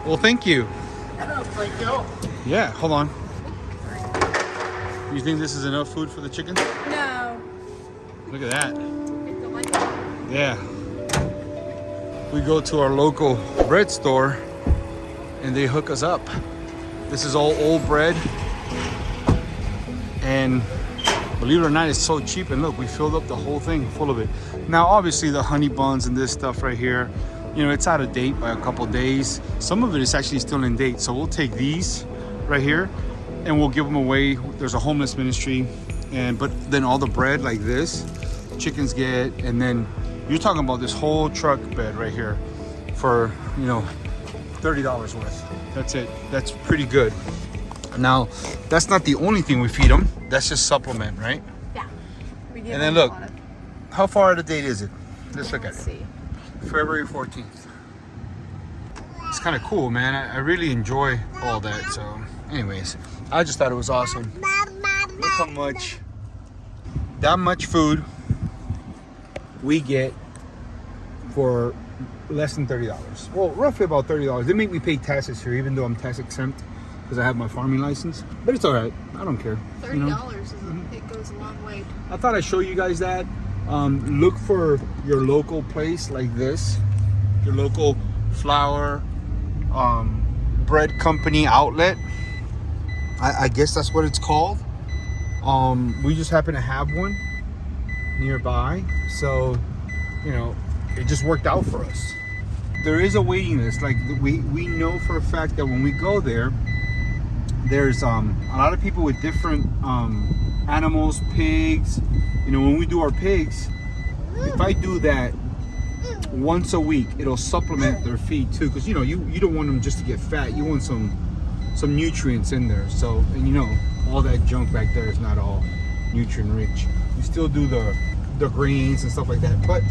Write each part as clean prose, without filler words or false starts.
Well, thank you. Thank you. Yeah, hold on. You think this is enough food for the chicken? No. Look at that. It's delightful. Yeah. We go to our local bread store and they hook us up. This is all old bread. And believe it or not, it's so cheap. And look, we filled up the whole thing full of it. Now, obviously the honey buns and this stuff right here, you know, it's out of date by a couple days. Some of it is actually still in date. So we'll take these right here and we'll give them away. There's a homeless ministry. But then all the bread like this, chickens get, and then you're talking about this whole truck bed right here for, you know, $30 worth. That's it. That's pretty good. Now, that's not the only thing we feed them. That's just supplement, right? Yeah. We give And then them a look, lot of- how far out of date is it? Let's look at Let's it. see. February 14th. It's kind of cool, man. I really enjoy all that. So, anyways, I just thought it was awesome. Look how much, that much food we get for less than $30. Well, roughly about $30. They make me pay taxes here, even though I'm tax exempt because I have my farming license. But it's all right. I don't care. $30 you know? it goes a long way. I thought I'd show you guys that. Look for your local place like this, your local flour bread company outlet. I guess that's what it's called. We just happen to have one nearby, so you know, it just worked out for us. There is a waiting list. Like we know for a fact that when we go there, there's a lot of people with different animals, pigs. You know, when we do our pigs, if I do that once a week, it'll supplement their feed too, because you know, you don't want them just to get fat. You want some nutrients in there. So, and you know, all that junk back there is not all nutrient rich. You still do the greens and stuff like that. But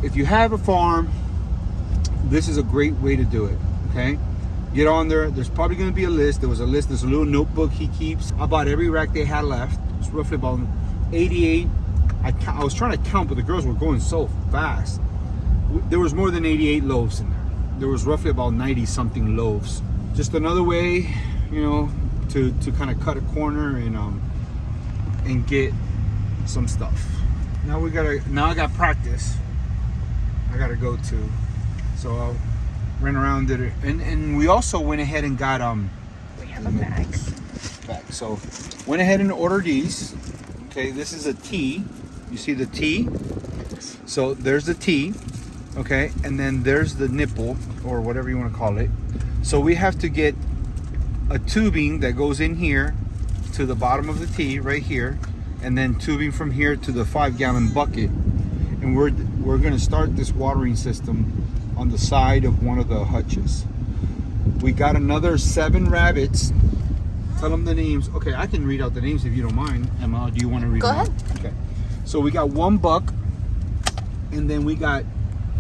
if you have a farm, this is a great way to do it. Okay, get on there. There's probably going to be a list. There was a list. There's a little notebook he keeps. I bought every rack they had left. It's roughly about 88. I was trying to count, but the girls were going so fast. There was more than 88 loaves in there. There was roughly about 90 something loaves. Just another way, you know, to kind of cut a corner and get some stuff. Now I got practice. I gotta go to, so I'll ran around, did it, and we also went ahead and got We have a bag. So went ahead and ordered these. Okay, this is a tea. You see the tea? So there's the tea. Okay, and then there's the nipple, or whatever you want to call it. So we have to get a tubing that goes in here to the bottom of the tea right here, and then tubing from here to the 5-gallon bucket. And we're going to start this watering system on the side of one of the hutches. We got another 7 rabbits. Tell them the names. Okay, I can read out the names if you don't mind. Emma, do you want to read Go them out? ahead. Okay. So we got 1 buck, and then we got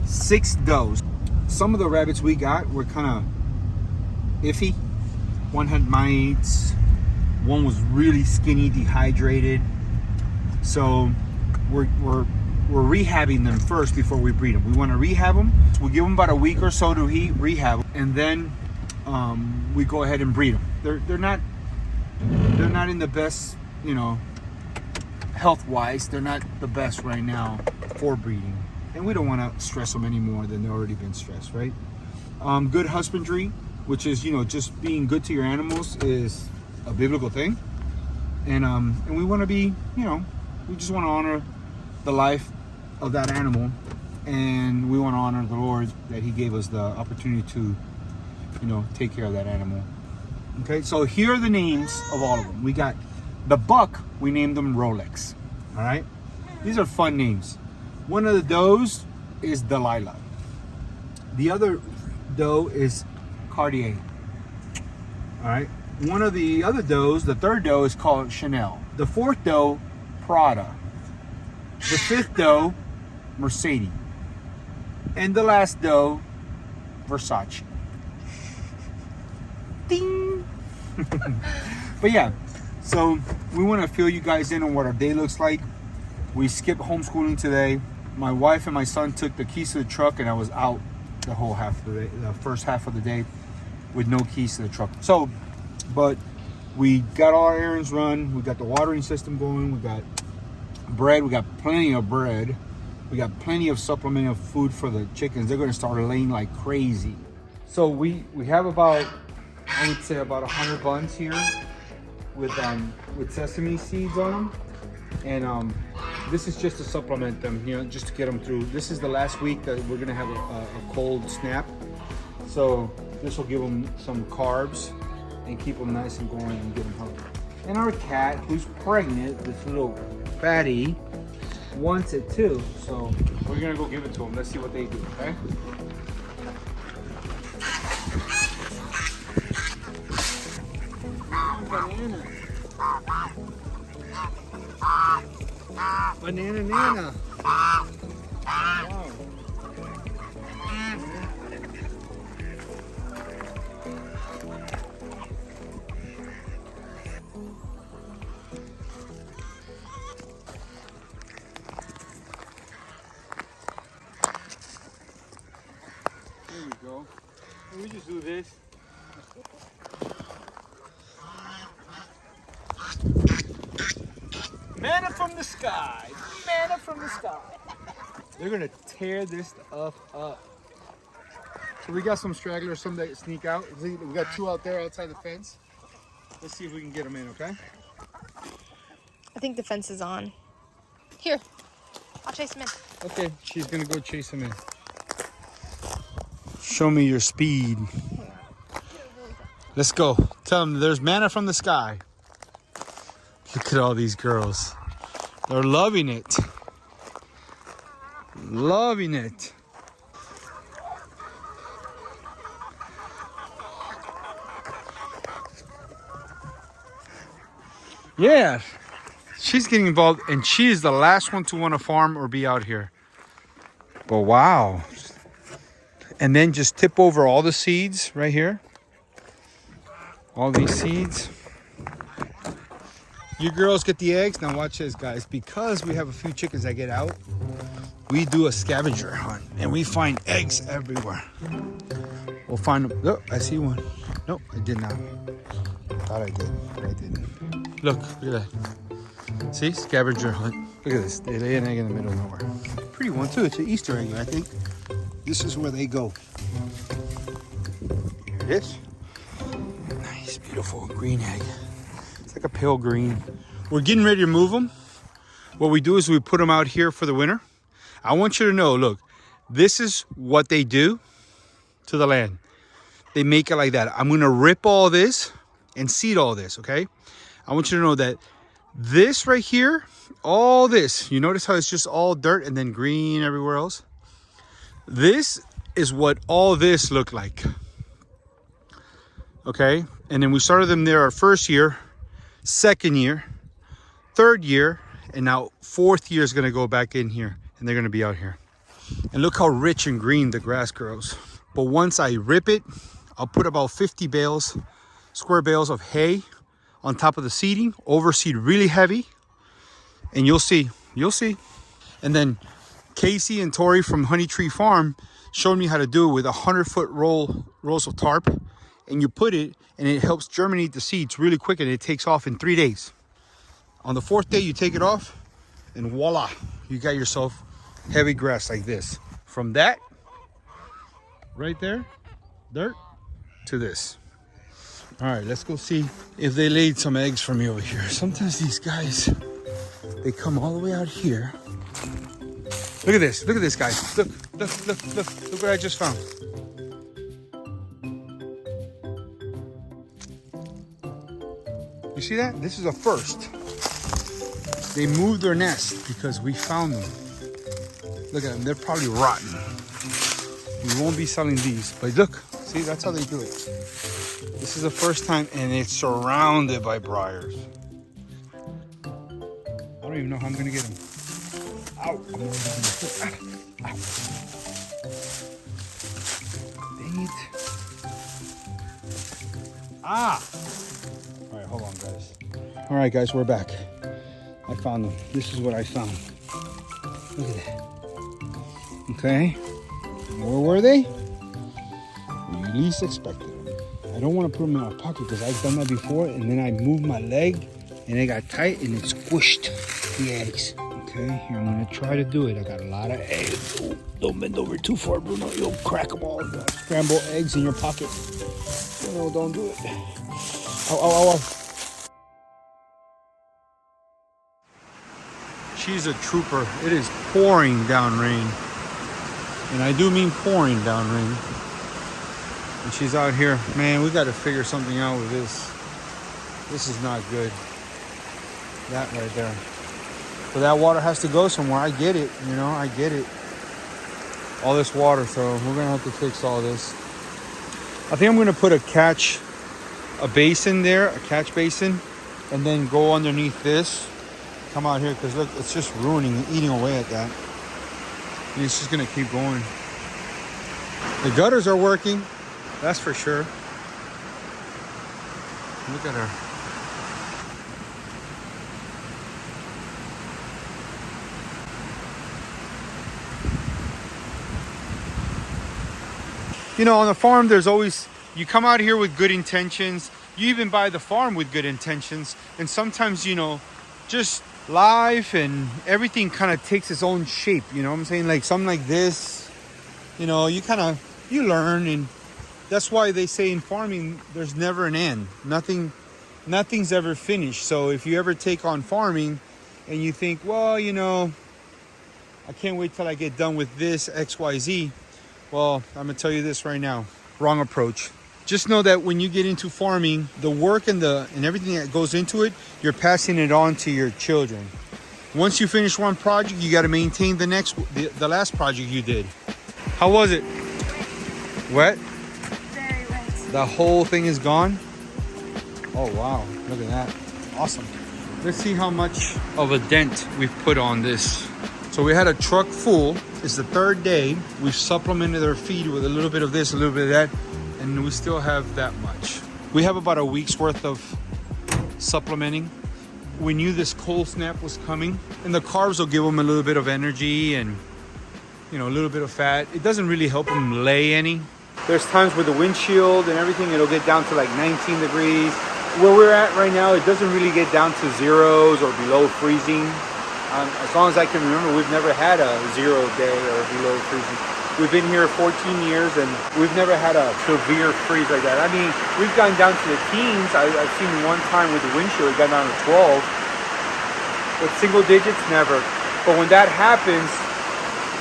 6 does. Some of the rabbits we got were kind of iffy. One had mites. One was really skinny, dehydrated. So we're rehabbing them first before we breed them. We want to rehab them. So we'll give them about a week or so to rehab, and then we go ahead and breed them. They're not in the best, you know, health-wise. They're not the best right now for breeding, and we don't want to stress them any more than they've already been stressed, right? Good husbandry, which is, you know, just being good to your animals, is a biblical thing, and we want to be, you know, we just want to honor the life of that animal, and we want to honor the Lord that He gave us the opportunity to, you know, take care of that animal. Okay, so here are the names of all of them. We got the buck, we named them Rolex. All right, these are fun names. One of the does is Delilah. The other doe is Cartier. All right, one of the other does, the third doe, is called Chanel. The fourth doe, Prada. The fifth doe, Mercedes. And the last doe, Versace. Ding! But yeah, so we want to fill you guys in on what our day looks like. We skipped homeschooling today. My wife and my son took the keys to the truck, and I was out the whole half of the day, the first half of the day, with no keys to the truck. So, but we got all our errands run. We got the watering system going. We got bread. We got plenty of bread. We got plenty of supplemental food for the chickens. They're going to start laying like crazy. So we have about, I would say about 100 buns here with sesame seeds on them, and this is just to supplement them, you know, just to get them through. This is the last week that we're gonna have a cold snap, so this will give them some carbs and keep them nice and going and get them hungry. And our cat, who's pregnant, this little fatty, wants it too, so we're gonna go give it to them. Let's see what they do, okay? Banana. Banana Nana. Wow. There we go. We just do this. Manna from the sky. Manna from the sky. They're gonna tear this stuff up. So we got some stragglers, some that sneak out. We got 2 out there outside the fence. Let's see if we can get them in, okay? I think the fence is on. Here, I'll chase him in. Okay, she's gonna go chase them in. Show me your speed. Let's go. Tell them there's manna from the sky. Look at all these girls. They're loving it. Loving it. Yeah. She's getting involved, and she is the last one to want to farm or be out here. But wow. And then just tip over all the seeds right here. All these seeds. You girls get the eggs. Now watch this, guys. Because we have a few chickens that get out, we do a scavenger hunt and we find eggs everywhere. We'll find them. Look, I see one. Nope, I did not. Thought I did, but I didn't. Look at that. See, scavenger hunt. Look at this. They lay an egg in the middle of nowhere. Pretty one too. It's an Easter egg, I think. This is where they go. Here it is. Nice, beautiful green egg. It's like a pale green. We're getting ready to move them. What we do is we put them out here for the winter. I want you to know, look, this is what they do to the land. They make it like that. I'm gonna rip all this and seed all this, okay? I want you to know that this right here, all this, you notice how it's just all dirt and then green everywhere else? This is what all this looked like, okay? And then we started them there our first year, second year, third year, and now 4th year is gonna go back in here and they're gonna be out here. And look how rich and green the grass grows. But once I rip it, I'll put about 50 bales, square bales of hay on top of the seeding, overseed really heavy, and you'll see. And then Casey and Tori from Honey Tree Farm showed me how to do it with 100-foot rolls of tarp, and you put it, and it helps germinate the seeds really quick, and it takes off in 3 days. On the 4th day, you take it off, and voila, you got yourself heavy grass like this. From that, right there, dirt, to this. All right, let's go see if they laid some eggs for me over here. Sometimes these guys, they come all the way out here. Look at this, guys. Look what I just found. You see that? This is a first. They moved their nest because we found them. Look at them, they're probably rotten. We won't be selling these, but look, see, that's how they do it. This is the first time, and it's surrounded by briars. I don't even know how I'm gonna get them. Ow! Ow! Dang it! Ah! All right, hold on, guys. All right, guys, we're back. I found them. This is what I found. Look at that. Okay. Where were they? you least expect it. I don't want to put them in my pocket because I've done that before, and then I moved my leg and it got tight and it squished the eggs. Okay, here I'm gonna try to do it. I got a lot of eggs. Oh, don't bend over too far, Bruno. You'll crack them all. Scramble eggs in your pocket. No, don't do it. Ow, ow, ow, ow. She's a trooper. It is pouring down rain. And I do mean pouring down rain. And she's out here. Man, we got to figure something out with this. This is not good. That right there. But that water has to go somewhere. I get it, you know, I get it. All this water, so we're gonna have to fix all this. I think I'm gonna put a basin there, a catch basin, and then go underneath this. Come out here, because look, it's just ruining, eating away at that. And it's just gonna keep going. The gutters are working, that's for sure. Look at her. You know, on the farm, there's always, you come out here with good intentions. You even buy the farm with good intentions. And sometimes, you know, just life and everything kind of takes its own shape. You know what I'm saying? Like something like this, you know, you learn. And that's why they say in farming, there's never an end. Nothing's ever finished. So if you ever take on farming and you think, well, you know, I can't wait till I get done with this XYZ. Well, I'm gonna tell you this right now, wrong approach. Just know that when you get into farming, the work and everything that goes into it, you're passing it on to your children. Once you finish one project, you got to maintain the last project you did. How was it? Wet? Very wet. The whole thing is gone? Oh wow, look at that. Awesome. Let's see how much of a dent we've put on this. So we had a truck full. It's the third day. We've supplemented our feed with a little bit of this, a little bit of that, and we still have that much. We have about a week's worth of supplementing. We knew this cold snap was coming, and the carbs will give them a little bit of energy and, you know, a little bit of fat. It doesn't really help them lay any. There's times with the windshield and everything, it'll get down to like 19 degrees. Where we're at right now, it doesn't really get down to zeros or below freezing. As long as I can remember, we've never had a 0 day or below freezing. We've been here 14 years and we've never had a severe freeze like that. I mean, we've gone down to the teens. I've seen one time with the windshield, it got down to 12. But single digits, never. But when that happens,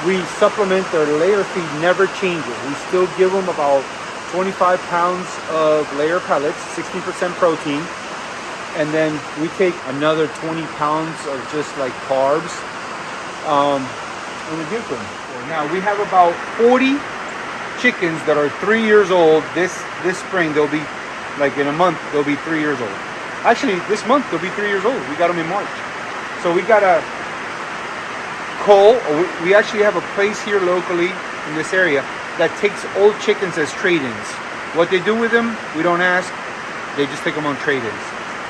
we supplement their layer feed, never changes. We still give them about 25 pounds of layer pellets, 16% protein. And then we take another 20 pounds of just like carbs, and we give them. Now we have about 40 chickens that are 3 years old. This spring, they'll be, like in a month, they'll be 3 years old. Actually, this month, they'll be 3 years old. We got them in March. So we got a we actually have a place here locally in this area that takes old chickens as trade-ins. What they do with them, we don't ask. They just take them on trade-ins.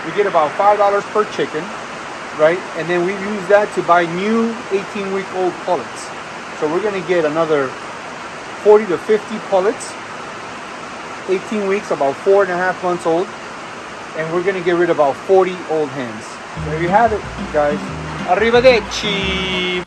We get about $5 per chicken, right? And then we use that to buy new 18-week-old pullets. So we're gonna get another 40 to 50 pullets, 18 weeks, about 4.5 months old. And we're gonna get rid of about 40 old hens. There you have it, guys. Arrivederci.